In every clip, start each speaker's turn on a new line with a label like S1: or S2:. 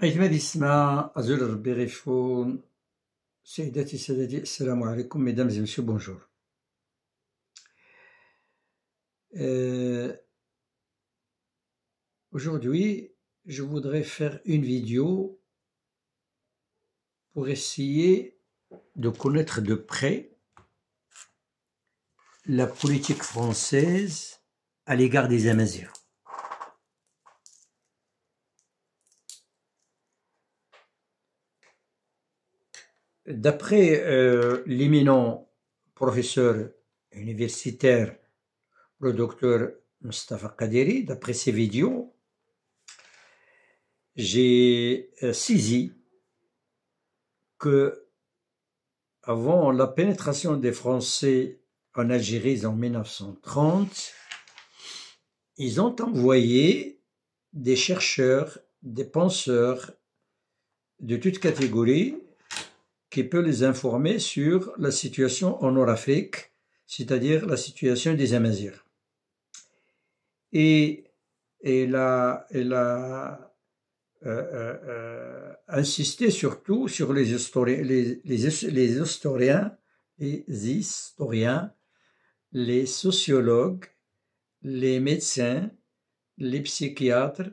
S1: أيتما اسمع أزول ربي غيفون سيداتي سادتي السلام عليكم mesdames et messieurs bonjour. Aujourd'hui je voudrais faire une vidéo pour essayer de connaître de près la politique française à l'égard des Amazirs. D'après l'éminent professeur universitaire, le docteur Mustafa Kaderi, d'après ses vidéos, j'ai saisi que avant la pénétration des Français en Algérie en 1930, ils ont envoyé des chercheurs, des penseurs de toutes catégories qui peuvent les informer sur la situation en Nord-Afrique, c'est-à-dire la situation des Amazirs. Et elle a insisté surtout sur les historiens, les sociologues, les médecins, les psychiatres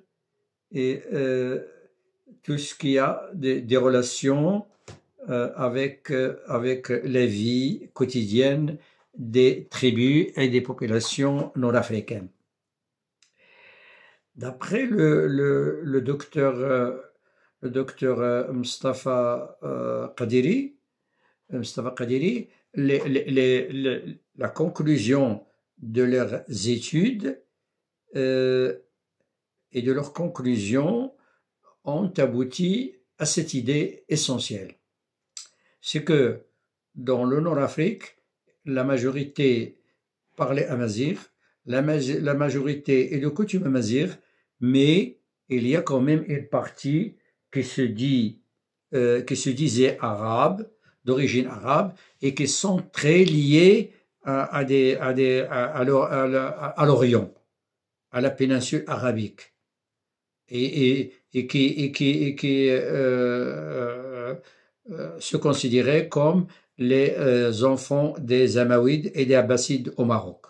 S1: et tout ce qui a des relations avec la vie quotidienne des tribus et des populations nord-africaines. D'après le docteur Mustafa Kaderi, la conclusion de leurs études et de leurs conclusions ont abouti à cette idée essentielle. C'est que dans le Nord-Afrique, la majorité parlait amazigh, la majorité est de coutume amazigh, mais il y a quand même une partie qui se disait arabe, d'origine arabe, et qui sont très liés à l'Orient, à la péninsule arabique, et qui se considéraient comme les enfants des Amaouides et des Abbassides au Maroc.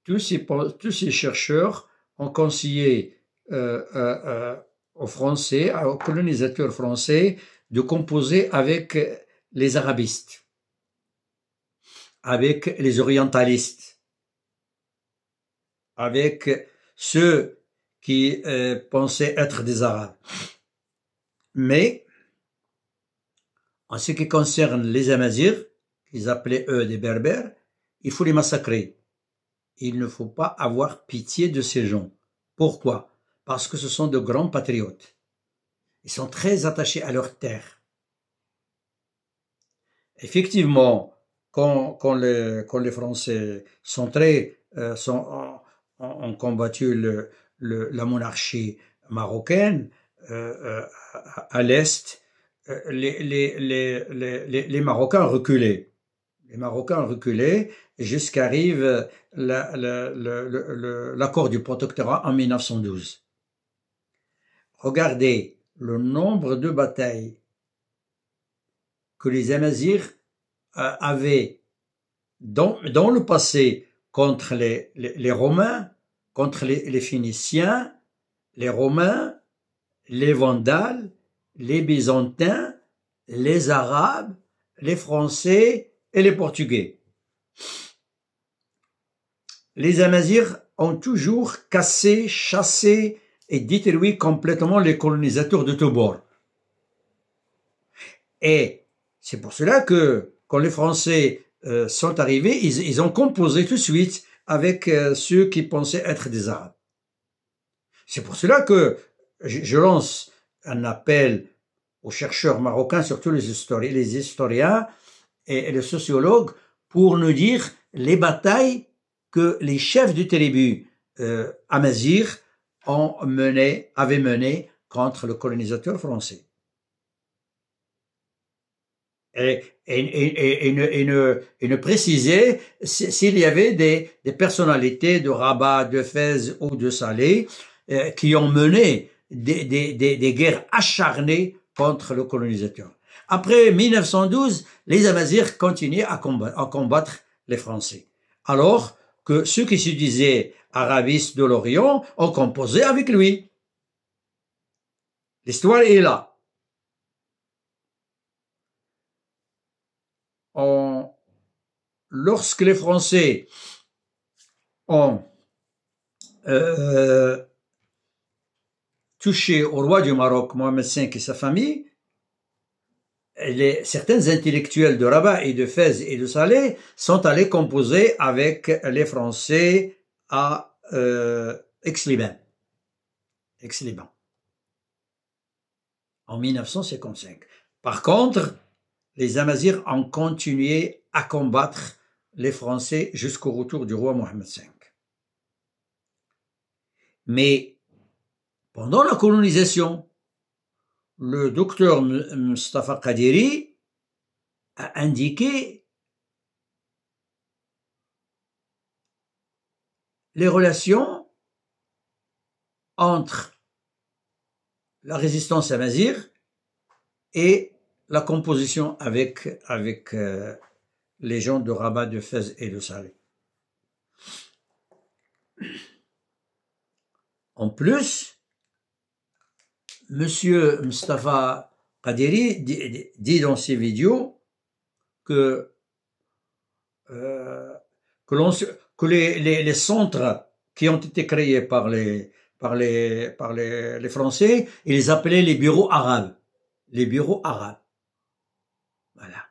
S1: Tous ces chercheurs ont conseillé aux Français, aux colonisateurs français, de composer avec les arabistes, avec les orientalistes, avec ceux qui pensaient être des Arabes. Mais, en ce qui concerne les Amazirs, qu'ils appelaient eux des Berbères, il faut les massacrer. Il ne faut pas avoir pitié de ces gens. Pourquoi? Parce que ce sont de grands patriotes. Ils sont très attachés à leur terre. Effectivement, quand les Français ont combattu la monarchie marocaine à l'est, les Marocains reculaient. Les Marocains reculaient jusqu'arrive l'accord du protectorat en 1912. Regardez le nombre de batailles que les Amazirs avaient dans le passé contre les Romains, contre les Phéniciens, les Romains, les Vandales, les Byzantins, les Arabes, les Français et les Portugais. Les Amazirs ont toujours cassé, chassé et détruit complètement les colonisateurs de tous bords. Et c'est pour cela que quand les Français sont arrivés, ils ont composé tout de suite avec ceux qui pensaient être des Arabes. C'est pour cela que je lance un appel aux chercheurs marocains, surtout les historiens et les sociologues, pour nous dire les batailles que les chefs du tribus Amazirs avaient menées contre le colonisateur français. Et ne préciser s'il y avait des personnalités de Rabat, de Fès ou de Salé qui ont mené des guerres acharnées contre le colonisateur. Après 1912, les Amazirs continuaient à combattre les Français. Alors que ceux qui se disaient arabistes de l'Orient ont composé avec lui. L'histoire est là. Lorsque les Français ont touché au roi du Maroc, Mohamed V et sa famille, certains intellectuels de Rabat et de Fès et de Salé sont allés composer avec les Français à Aix-les-Bains, en 1955. Par contre, les Amazirs ont continué à combattre les Français jusqu'au retour du roi Mohamed V. Mais pendant la colonisation, le docteur Mustafa Kadiri a indiqué les relations entre la résistance amazigh et la composition avec les gens de Rabat, de Fès et de Salé. En plus, Monsieur Mustafa Kadiri dit dans ses vidéos que les centres qui ont été créés par les Français, ils les appelaient les bureaux arabes. Les bureaux arabes. Voilà.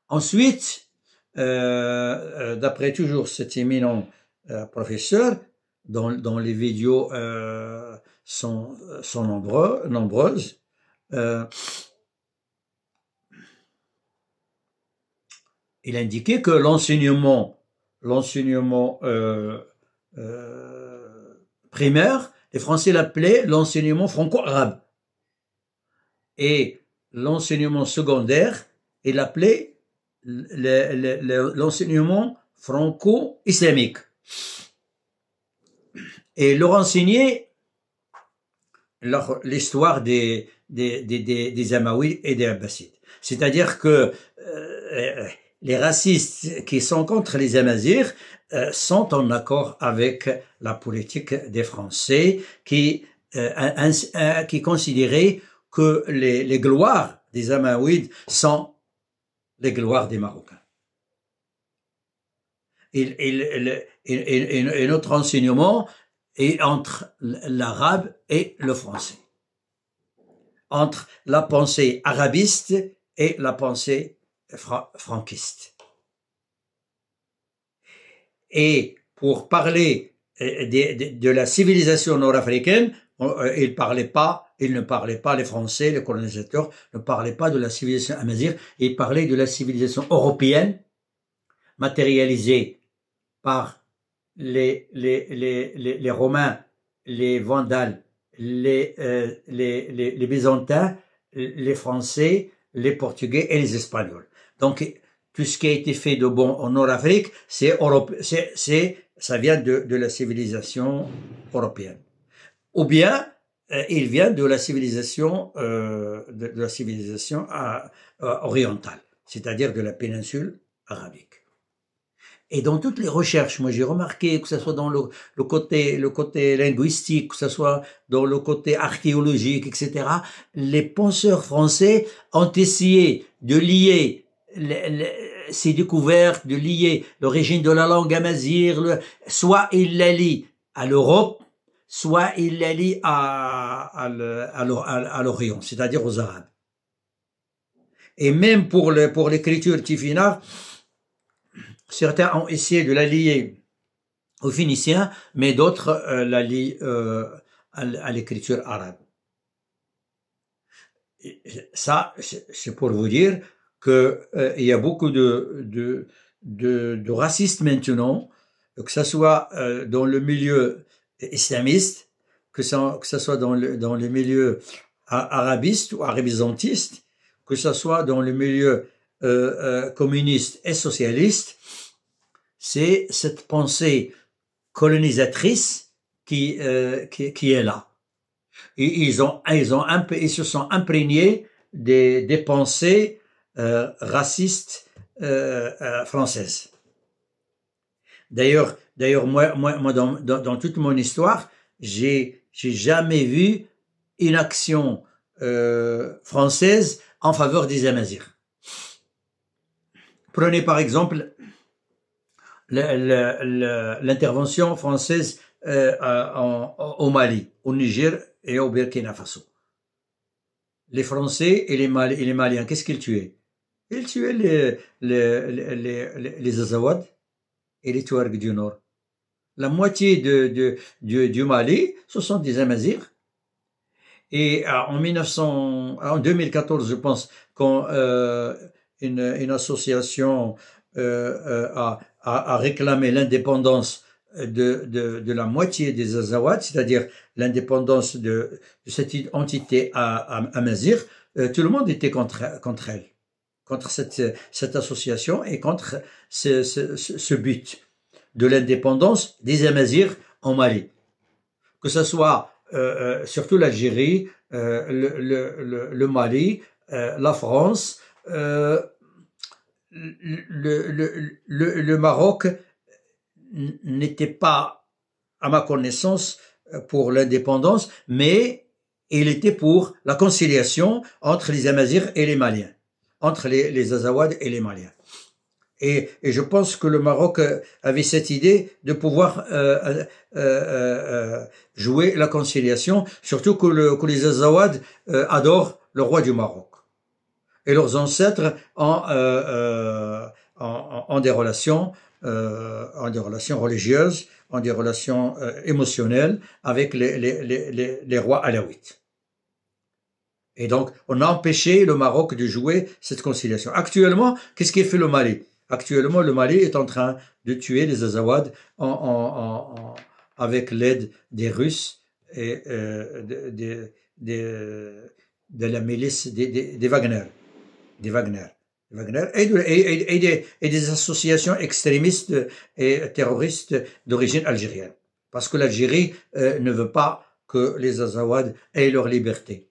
S1: Ensuite, d'après toujours cet éminent professeur, dont les vidéos sont nombreuses, il indiquait que l'enseignement primaire, les Français l'appelaient l'enseignement franco-arabe. Et l'enseignement secondaire, il l'appelait l'enseignement franco-islamique. Et leur enseignait l'histoire des Amaouides et des Abbasides. C'est-à-dire que les racistes qui sont contre les Amazirs sont en accord avec la politique des Français qui considéraient que les gloires des Amaouides sont les gloires des Marocains. Et notre enseignement est entre l'arabe et le français, entre la pensée arabiste et la pensée franquiste. Et pour parler de la civilisation nord-africaine, les Français, les colonisateurs, ne parlaient pas de la civilisation amazigh, ils parlaient de la civilisation européenne, matérialisée par les Romains, les Vandales, les Byzantins, les Français, les Portugais et les Espagnols. Donc, tout ce qui a été fait de bon en Nord-Afrique, ça vient de la civilisation européenne. Ou bien, il vient de la civilisation, orientale, c'est-à-dire de la péninsule arabique. Et dans toutes les recherches, moi j'ai remarqué que ce soit dans le côté linguistique, que ce soit dans le côté archéologique, etc., les penseurs français ont essayé de lier ces découvertes, de lier l'origine de la langue amazigh, soit ils la lient à l'Europe, soit ils la lient à l'Orient, c'est-à-dire aux Arabes. Et même pour l'écriture tifinagh, certains ont essayé de la lier aux Phéniciens, mais d'autres la lient à l'écriture arabe. Et ça, c'est pour vous dire que il y a beaucoup de racistes maintenant, que ce soit dans le milieu islamiste, que ce soit dans le milieu arabiste ou arabisantiste, que ce soit dans le milieu communiste et socialiste. C'est cette pensée colonisatrice qui est là. Et ils se sont imprégnés des pensées racistes françaises. D'ailleurs, moi dans toute mon histoire, j'ai jamais vu une action française en faveur des Amazirs. Prenez par exemple l'intervention française au Mali, au Niger et au Burkina Faso. Les Français et les Maliens, qu'est-ce qu'ils tuaient? Ils tuaient les Azawad et les Touaregs du Nord. La moitié du Mali, ce sont des Amazirs. Et en 2014, je pense, quand une association a réclamé l'indépendance de la moitié des Azawad, c'est-à-dire l'indépendance de cette entité amazigh, tout le monde était contre elle, contre cette association et contre ce but de l'indépendance des Amazirs en Mali. Que ce soit surtout l'Algérie, le Mali, la France, le Maroc n'était pas, à ma connaissance, pour l'indépendance, mais il était pour la conciliation entre les Amazirs et les Maliens, entre les Azawad et les Maliens. Et je pense que le Maroc avait cette idée de pouvoir jouer la conciliation, surtout que les Azawad adorent le roi du Maroc. Et leurs ancêtres ont des relations religieuses, ont des relations émotionnelles avec les rois alaouites. Et donc, on a empêché le Maroc de jouer cette conciliation. Actuellement, qu'est-ce qui fait le Mali? Actuellement, le Mali est en train de tuer les Azawad avec l'aide des Russes et de la milice des Wagner. Des Wagner et des associations extrémistes et terroristes d'origine algérienne. Parce que l'Algérie ne veut pas que les Azawad aient leur liberté.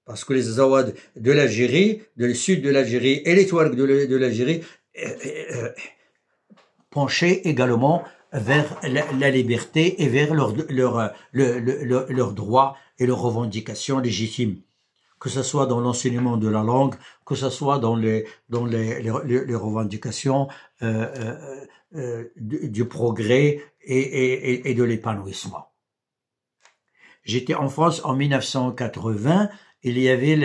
S1: Parce que les Azawad de l'Algérie, du sud de l'Algérie et les Touaregs de l'Algérie penchaient également vers la liberté et vers leurs droits et leurs revendications légitimes. Que ce soit dans l'enseignement de la langue, que ce soit dans les revendications du progrès et de l'épanouissement. J'étais en France en 1980, il y avait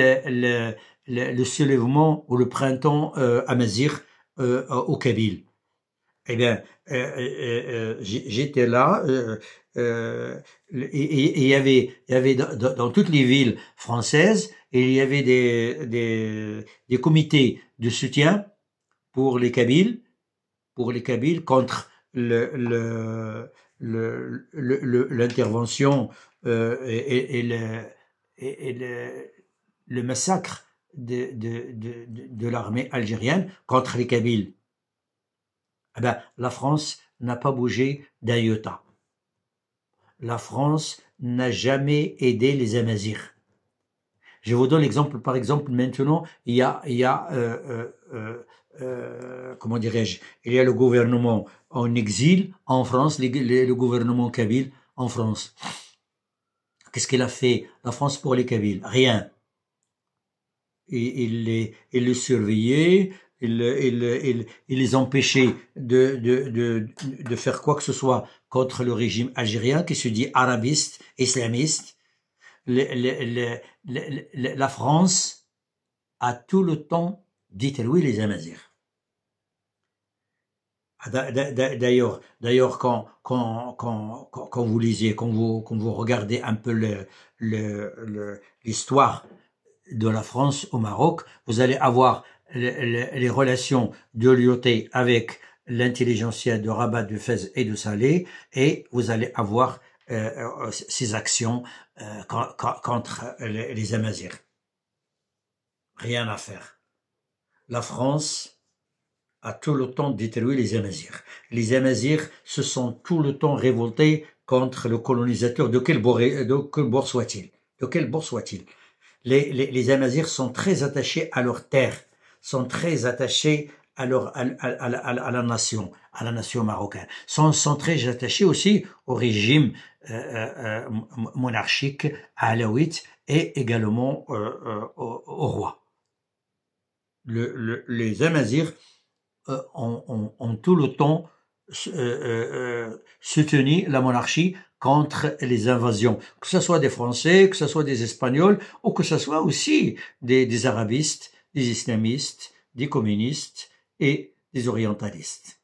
S1: le soulèvement ou le printemps amazigh au Kabyle. Eh bien, j'étais là, et il y avait dans toutes les villes françaises, il y avait des comités de soutien pour les Kabyles contre l'intervention et le massacre de l'armée algérienne contre les Kabyles. Eh ben, la France n'a pas bougé d'un iota. La France n'a jamais aidé les Amazighs. Je vous donne l'exemple, par exemple, maintenant, il y a comment dirais-je, il y a le gouvernement en exil en France, le gouvernement kabyle en France. Qu'est-ce qu'il a fait, la France, pour les Kabyles? Rien. Il les surveillait, il les empêchait de faire quoi que ce soit contre le régime algérien qui se dit arabiste, islamiste. La France a tout le temps détruit les Amazighs. D'ailleurs, quand vous lisez, quand vous regardez un peu l'histoire de la France au Maroc, vous allez avoir les relations de Lyautey avec l'intelligentsia de Rabat, de Fès et de Salé, et vous allez avoir ces actions contre les Amazighs. Rien à faire. La France a tout le temps détruit les Amazighs. Les Amazighs se sont tout le temps révoltés contre le colonisateur, de quel bord soit-il. De quel bord soit-il. Les Amazirs sont très attachés à leur terre, sont très attachés à la nation marocaine, sont très attachés aussi au régime monarchique alawite et également au roi. Les Amazirs ont tout le temps soutenu la monarchie contre les invasions, que ce soit des Français, que ce soit des Espagnols, ou que ce soit aussi des arabistes, des islamistes, des communistes et des orientalistes.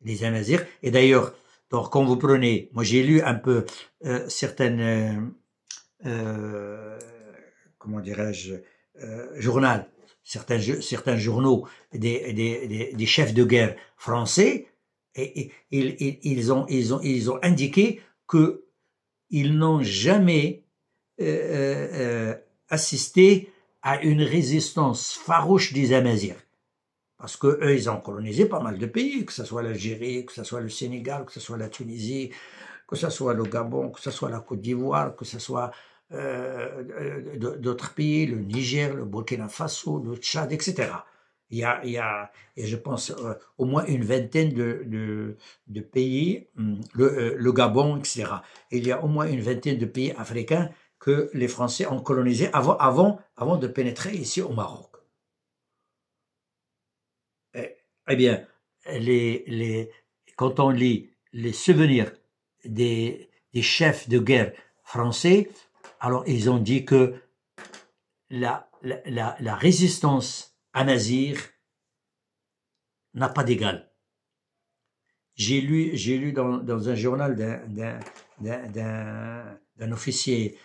S1: Les Amazirs, et d'ailleurs, donc, quand vous prenez, moi j'ai lu un peu certaines, comment dirais-je, journaux, certains journaux des chefs de guerre français, et ils ont indiqué que ils n'ont jamais assisté à une résistance farouche des Amazirs. Parce que eux, ils ont colonisé pas mal de pays, que ce soit l'Algérie, que ce soit le Sénégal, que ce soit la Tunisie, que ce soit le Gabon, que ce soit la Côte d'Ivoire, que ce soit d'autres pays, le Niger, le Burkina Faso, le Tchad, etc. Il y a, et je pense, au moins une vingtaine de pays, le Gabon, etc. Il y a au moins une vingtaine de pays africains que les Français ont colonisés avant de pénétrer ici au Maroc. Eh bien, quand on lit les souvenirs des chefs de guerre français, alors ils ont dit que la résistance amazigh n'a pas d'égal. J'ai lu dans un journal d'un officier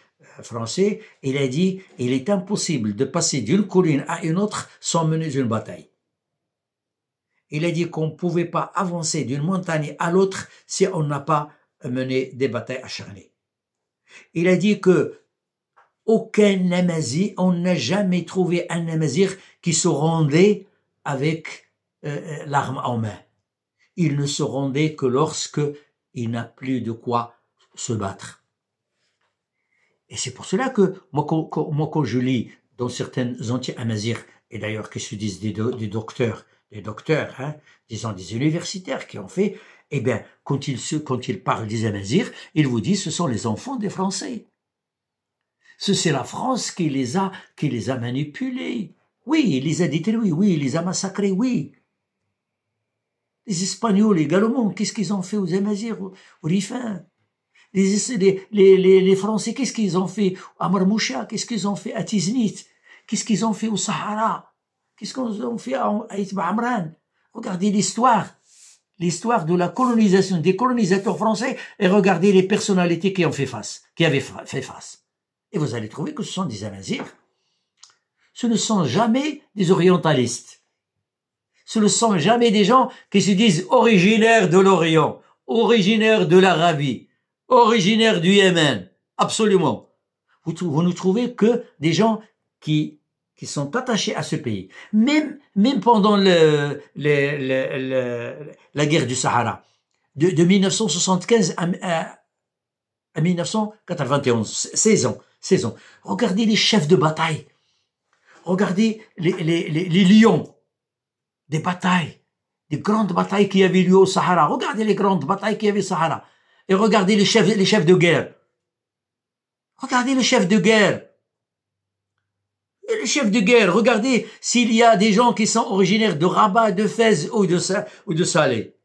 S1: français, il a dit « Il est impossible de passer d'une colline à une autre sans mener une bataille ». Il a dit qu'on ne pouvait pas avancer d'une montagne à l'autre si on n'a pas mené des batailles acharnées. Il a dit que aucun Amazigh, on n'a jamais trouvé un Amazigh qui se rendait avec l'arme en main. Il ne se rendait que lorsque il n'a plus de quoi se battre. Et c'est pour cela que moi quand je lis dans certaines anti-Amazirs, et d'ailleurs qui se disent des docteurs, hein, disons des universitaires qui ont fait, eh bien, quand ils parlent des Amazirs, ils vous disent ce sont les enfants des Français. C'est la France qui les a manipulés. Oui, il les a détruits, oui, il les a massacrés, oui. Les Espagnols également, qu'est-ce qu'ils ont fait aux Amazirs, aux Rifins? Les Français, qu'est-ce qu'ils ont fait à Marmoucha? Qu'est-ce qu'ils ont fait à Tiznit? Qu'est-ce qu'ils ont fait au Sahara? Qu'est-ce qu'ils ont fait à Itba Amran? Regardez l'histoire de la colonisation, des colonisateurs français, et regardez les personnalités qui avaient fait face. Et vous allez trouver que ce sont des Amazirs. Ce ne sont jamais des orientalistes. Ce ne sont jamais des gens qui se disent originaires de l'Orient, originaires de l'Arabie, originaires du Yémen. Absolument. Vous ne trouvez que des gens qui sont attachés à ce pays. Même pendant la guerre du Sahara, de 1975 à 1991, 16 ans. Regardez les chefs de bataille. Regardez les lions des batailles, des grandes batailles qui avaient lieu au Sahara. Regardez les grandes batailles qu'il y avait au Sahara. Et regardez les chefs de guerre. Regardez les chefs de guerre. Et les chefs de guerre, regardez s'il y a des gens qui sont originaires de Rabat, de Fès ou de Salé.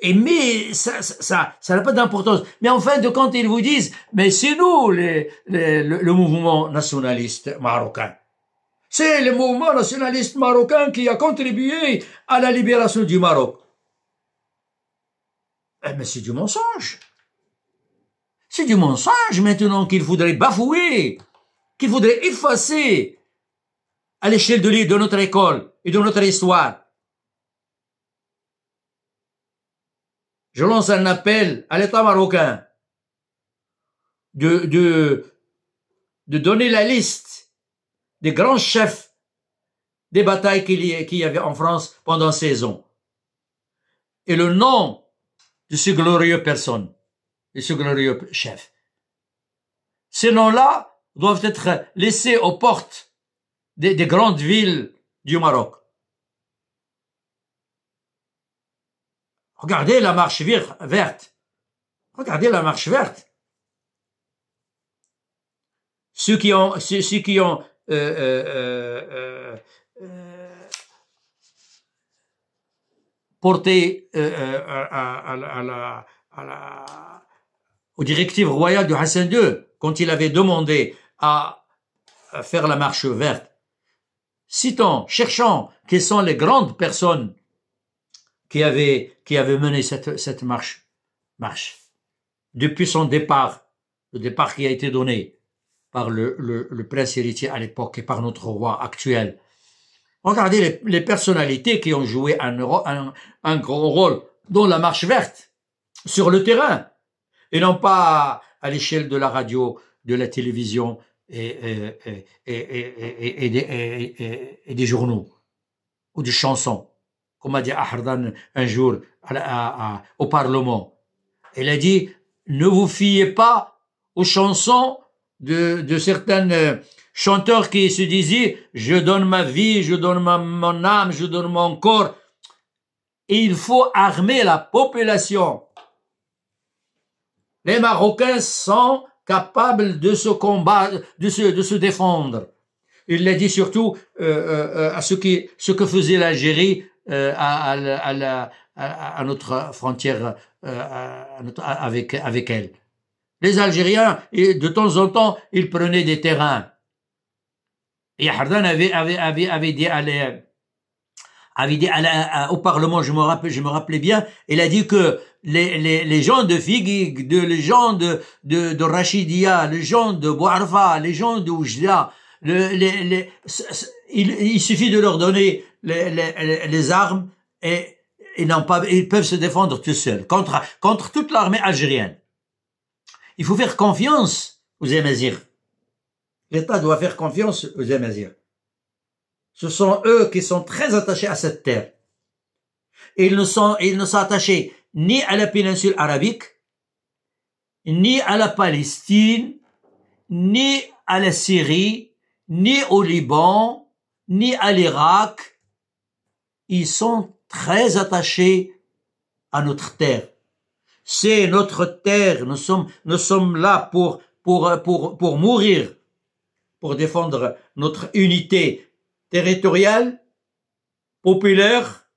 S1: Mais ça n'a pas d'importance. Mais en fin de compte, ils vous disent, mais c'est nous le mouvement nationaliste marocain. C'est le mouvement nationaliste marocain qui a contribué à la libération du Maroc. Mais c'est du mensonge. C'est du mensonge maintenant qu'il faudrait bafouer, qu'il faudrait effacer à l'échelle de notre école et de notre histoire. Je lance un appel à l'État marocain de donner la liste des grands chefs des batailles qu'il y avait en France pendant 16 ans. Et le nom de ces glorieuses personnes. et ce glorieux chef. Ces noms-là doivent être laissés aux portes des grandes villes du Maroc. Regardez la marche verte. Regardez la marche verte. Ceux qui ont porté aux directives royales de Hassan II, quand il avait demandé à faire la marche verte, citons, cherchons quelles sont les grandes personnes qui avaient mené cette marche depuis son départ, le départ qui a été donné par le prince héritier à l'époque et par notre roi actuel. Regardez les personnalités qui ont joué un grand rôle dans la marche verte, sur le terrain, et non pas à l'échelle de la radio, de la télévision et des journaux ou des chansons. Comme a dit Ahardan un jour au Parlement. Elle a dit, ne vous fiez pas aux chansons de certains chanteurs qui se disaient, je donne ma vie, je donne mon âme, je donne mon corps. Et il faut armer la population. Les Marocains sont capables de se combattre, de se défendre. Il l'a dit surtout à ce que faisait l'Algérie à notre frontière avec elle. Les Algériens, de temps en temps, ils prenaient des terrains. Et Hardan avait dit au Parlement, je me rappelais bien, il a dit que les gens de Figuig, les gens de Rachidia, les gens de Bouarfa, les gens de Oujda, il suffit de leur donner les armes et ils peuvent se défendre tout seuls contre toute l'armée algérienne. Il faut faire confiance aux Amazirs. L'État doit faire confiance aux Amazirs. Ce sont eux qui sont très attachés à cette terre. Et ils ne sont attachés ni à la péninsule arabique, ni à la Palestine, ni à la Syrie, ni au Liban, ni à l'Irak. Ils sont très attachés à notre terre. C'est notre terre. Nous sommes là pour mourir, pour défendre notre unité territoriale, populaire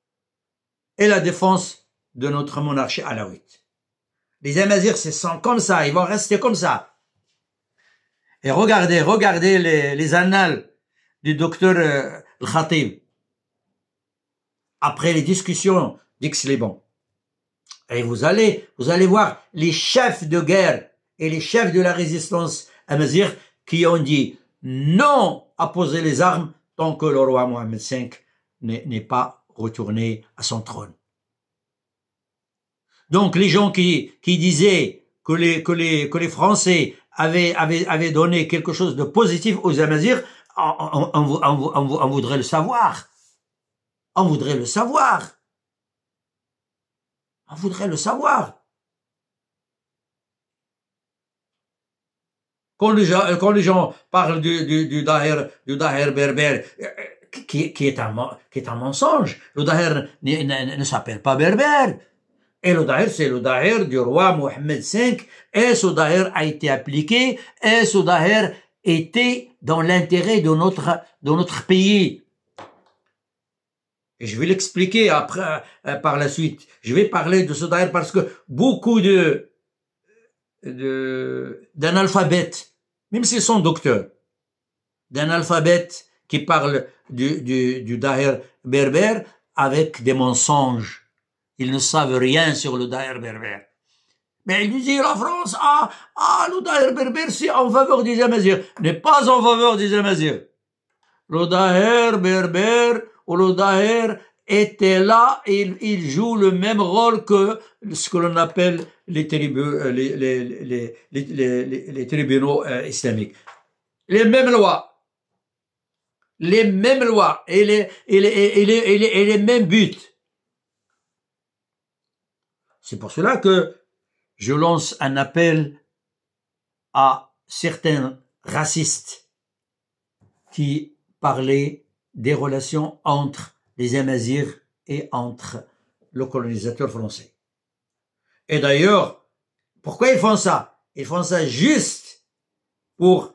S1: et la défense de notre monarchie alawite. Les Amazirs, sont comme ça. Ils vont rester comme ça. Et regardez les annales du docteur Al-Khatib après les discussions d'Aix-les-Bains. Et vous allez voir les chefs de guerre et les chefs de la résistance amazigh qui ont dit non à poser les armes tant que le roi Mohammed V n'est pas retourné à son trône. Donc les gens qui disaient que les Français avaient donné quelque chose de positif aux Amazirs, on voudrait le savoir. On voudrait le savoir. On voudrait le savoir. Quand les gens parlent du Daher berbère, qui est un mensonge. Le Daher ne s'appelle pas berbère. Et le Daher, c'est le Daher du roi Mohammed V. Et ce Daher a été appliqué. Et ce Daher était dans l'intérêt de notre pays. Et je vais l'expliquer après, par la suite. Je vais parler de ce Daher parce que beaucoup d'analphabètes, même s'ils sont docteurs, d'analphabètes qui parlent du Daher berbère avec des mensonges. Ils ne savent rien sur le Daher berbère. Mais ils disent la France, le Daher berbère, c'est en faveur des Amazirs. N'est pas en faveur des Amazirs. Le Daher berbère ou le Daher était là et il joue le même rôle que ce que l'on appelle les tribunaux islamiques. Les mêmes lois et les mêmes buts. C'est pour cela que je lance un appel à certains racistes qui parlaient des relations entre les Amazirs et entre le colonisateur français. Et d'ailleurs, pourquoi ils font ça? Ils font ça juste pour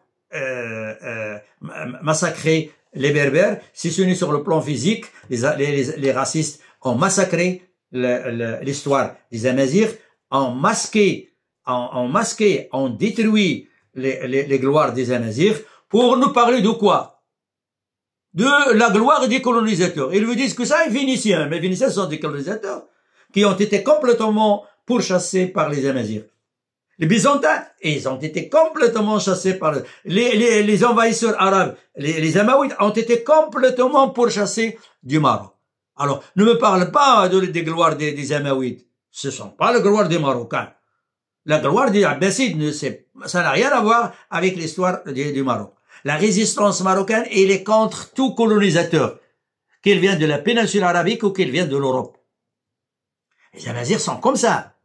S1: massacrer les Berbères. Si ce n'est sur le plan physique, les racistes ont massacré l'histoire des Amazirs, ont masqué, ont détruit les gloires des Amazirs pour nous parler de quoi? De la gloire des colonisateurs. Ils vous disent que ça est Phénicien, mais les Phéniciens sont des colonisateurs qui ont été complètement pourchassés par les Amazirs. Les Byzantins, ils ont été complètement chassés par les envahisseurs arabes. Les Amaouides ont été complètement pourchassés du Maroc. Alors, ne me parle pas des gloires des Amaouides. Ce ne sont pas les gloires des Marocains. La gloire des Abbassides, ça n'a rien à voir avec l'histoire du Maroc. La résistance marocaine, elle est contre tout colonisateur, qu'il vienne de la péninsule arabique ou qu'il vienne de l'Europe. Les Amazirs sont comme ça.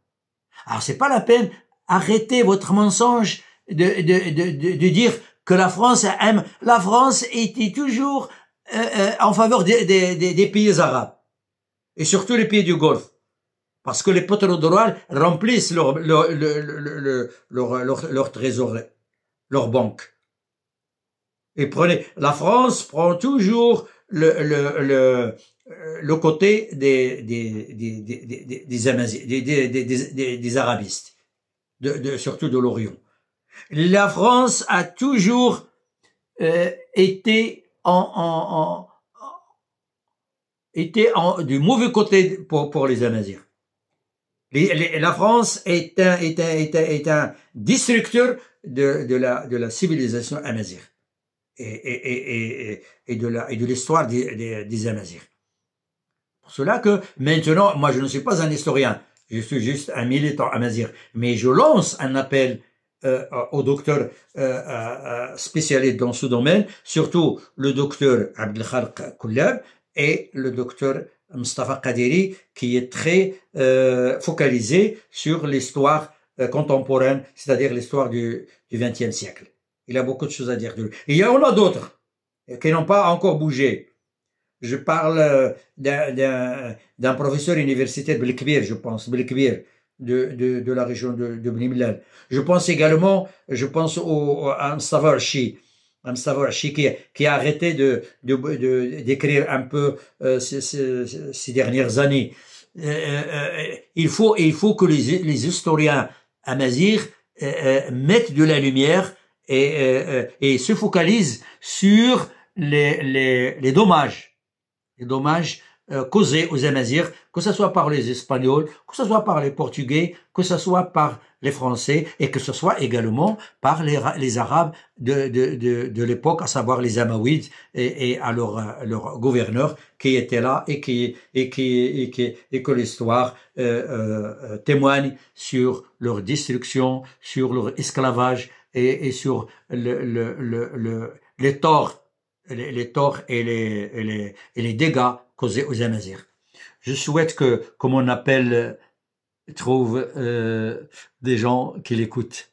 S1: Alors, c'est pas la peine. Arrêtez votre mensonge de dire que la France aime. La France était toujours en faveur des pays arabes et surtout les pays du Golfe, parce que les pétrodollars remplissent leur trésor, leur banque. Et la France prend toujours le côté des arabistes, surtout de l'Orient. La France a toujours été du mauvais côté pour les Amazirs. La France est un destructeur de la civilisation amazigh et de l'histoire des Amazirs. Pour cela que maintenant, moi je ne suis pas un historien, je suis juste un militant amazigh, mais je lance un appel aux docteurs spécialistes dans ce domaine, surtout le docteur Abdelkhalq Koulab et le docteur Mustafa Qadiri, qui est très focalisé sur l'histoire contemporaine, c'est-à-dire l'histoire du XXe siècle. Il a beaucoup de choses à dire de lui. Et il y en a d'autres qui n'ont pas encore bougé. Je parle d'un professeur universitaire Belkbir, je pense, Belkbir, de la région de Bni Mellal. Je pense également, à Mustafa Archi, qui a arrêté d'écrire un peu ces dernières années. Il faut que les historiens amazirs mettent de la lumière et se focalisent sur les dommages causés aux Amazirs, que ce soit par les Espagnols, que ce soit par les Portugais, que ce soit par les Français, et que ce soit également par les Arabes de l'époque, à savoir les Amaouides et à leur gouverneur qui était là et que l'histoire témoigne sur leur destruction, sur leur esclavage et sur les torts et les dégâts causés aux Amazirs. Je souhaite que mon appel trouve des gens qui l'écoutent.